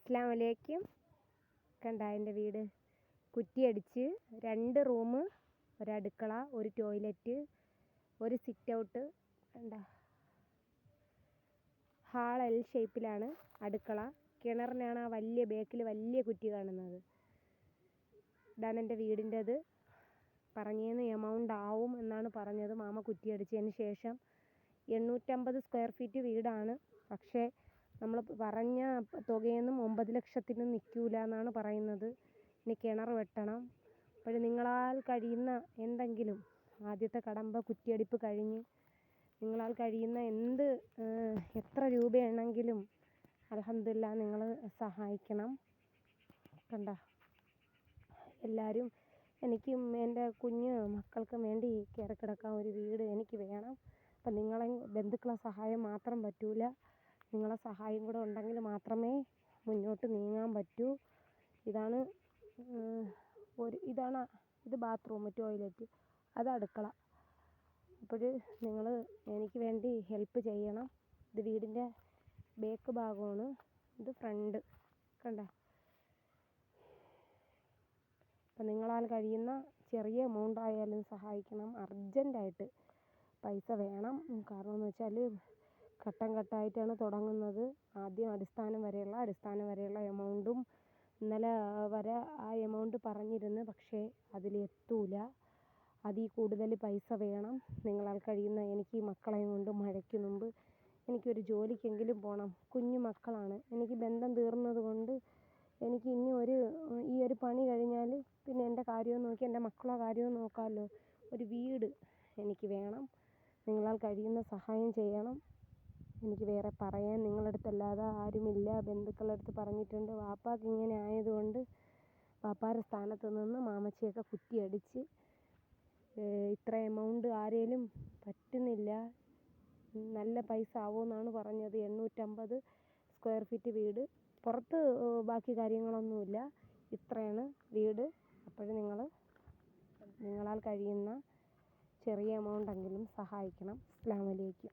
അസ്സലാമു അലൈക്കും. കണ്ട എൻ്റെ വീട് കുറ്റിയടിച്ച് 2 റൂം, ഒരടുക്കള, ഒരു ടോയ്ലറ്റ്, ഒരു സിറ്റ് ഔട്ട്. കണ്ട ഹാൾ എൽ ഷേപ്പിലാണ് അടുക്കള. കിണറിനാണ് ആ വലിയ ബേക്കിൽ വലിയ കുറ്റി കാണുന്നത്. ഇതാണ് എൻ്റെ വീടിൻ്റെത്. പറഞ്ഞതിന് എമൗണ്ട് ആവും എന്നാണ് പറഞ്ഞത്. മാമ കുറ്റിയടിച്ചതിന് ശേഷം 850 സ്ക്വയർ ഫീറ്റ് വീടാണ്. പക്ഷേ നമ്മൾ പറഞ്ഞ തുകയൊന്നും 9 ലക്ഷത്തിന് നിൽക്കില്ല എന്നാണ് പറയുന്നത്. ഇനി കിണർ വെട്ടണം. അപ്പോൾ നിങ്ങളാൽ കഴിയുന്ന എന്തെങ്കിലും, ആദ്യത്തെ കടമ്പ കുറ്റിയടിപ്പ് കഴിഞ്ഞ് നിങ്ങളാൽ കഴിയുന്ന എത്ര രൂപയാണെങ്കിലും അൽഹംദുലില്ലാ നിങ്ങൾ സഹായിക്കണം. കണ്ട എല്ലാവരും എനിക്കും എൻ്റെ കുഞ്ഞ് മക്കൾക്കും വേണ്ടി കയറി കിടക്കാൻ ഒരു വീട് എനിക്ക് വേണം. അപ്പം നിങ്ങളെ ബന്ധുക്കളെ സഹായം മാത്രം പറ്റൂല, നിങ്ങളെ സഹായം കൂടെ ഉണ്ടെങ്കിൽ മാത്രമേ മുന്നോട്ട് നീങ്ങാൻ പറ്റൂ. ഇത് ബാത്റൂം, ടോയ്ലറ്റ്, അത് അടുക്കള. അപ്പോൾ നിങ്ങൾ എനിക്ക് വേണ്ടി ഹെൽപ്പ് ചെയ്യണം. ഇത് വീടിൻ്റെ ബേക്ക് ഭാഗമാണ്, ഇത് ഫ്രണ്ട്. കണ്ട അപ്പം നിങ്ങളാൽ കഴിയുന്ന ചെറിയ എമൗണ്ട് ആയാലും സഹായിക്കണം. അർജൻറ്റായിട്ട് പൈസ വേണം. കാരണം എന്ന് വെച്ചാൽ ഘട്ടം ഘട്ടമായിട്ടാണ് തുടങ്ങുന്നത്. ആദ്യം അടിസ്ഥാനം വരെയുള്ള എമൗണ്ടും ഇന്നലെ വരെ ആ എമൗണ്ട് പറഞ്ഞിരുന്നു. പക്ഷേ അതിലെത്തൂല. അതിൽ കൂടുതൽ പൈസ വേണം. നിങ്ങളാൽ കഴിയുന്ന, എനിക്ക് ഈ മക്കളെയും കൊണ്ട് മഴയ്ക്ക് മുമ്പ് എനിക്കൊരു ജോലിക്കെങ്കിലും പോകണം. കുഞ്ഞു മക്കളാണ്. എനിക്ക് ബന്ധം തീർന്നത് കൊണ്ട് എനിക്ക് ഇനി ഈ ഒരു പണി കഴിഞ്ഞാൽ പിന്നെ എൻ്റെ കാര്യവും നോക്കി എൻ്റെ മക്കളുടെ കാര്യവും നോക്കാമല്ലോ. ഒരു വീട് എനിക്ക് വേണം. നിങ്ങളാൽ കഴിയുന്ന സഹായം ചെയ്യണം. എനിക്ക് വേറെ പറയാൻ നിങ്ങളുടെ അടുത്തല്ലാതെ ആരുമില്ല. ബന്ധുക്കളുടെ അടുത്ത് പറഞ്ഞിട്ടുണ്ട്. വാപ്പാക്ക് ഇങ്ങനെ ആയതുകൊണ്ട് വാപ്പാരുടെ സ്ഥാനത്ത് നിന്ന് മാമച്ചിയൊക്കെ കുറ്റിയടിച്ച് ഇത്ര എമൗണ്ട് ആരേലും പറ്റുന്നില്ല. നല്ല പൈസ ആവുമെന്നാണ് പറഞ്ഞത്. 850 സ്ക്വയർ ഫീറ്റ് വീട്. പുറത്ത് ബാക്കി കാര്യങ്ങളൊന്നുമില്ല. ഇത്രയാണ് വീട്. അപ്പോൾ നിങ്ങളാൽ കഴിയുന്ന ചെറിയ എമൗണ്ടെങ്കിലും സഹായിക്കണം. അസ്സലാമു അലൈക്കും.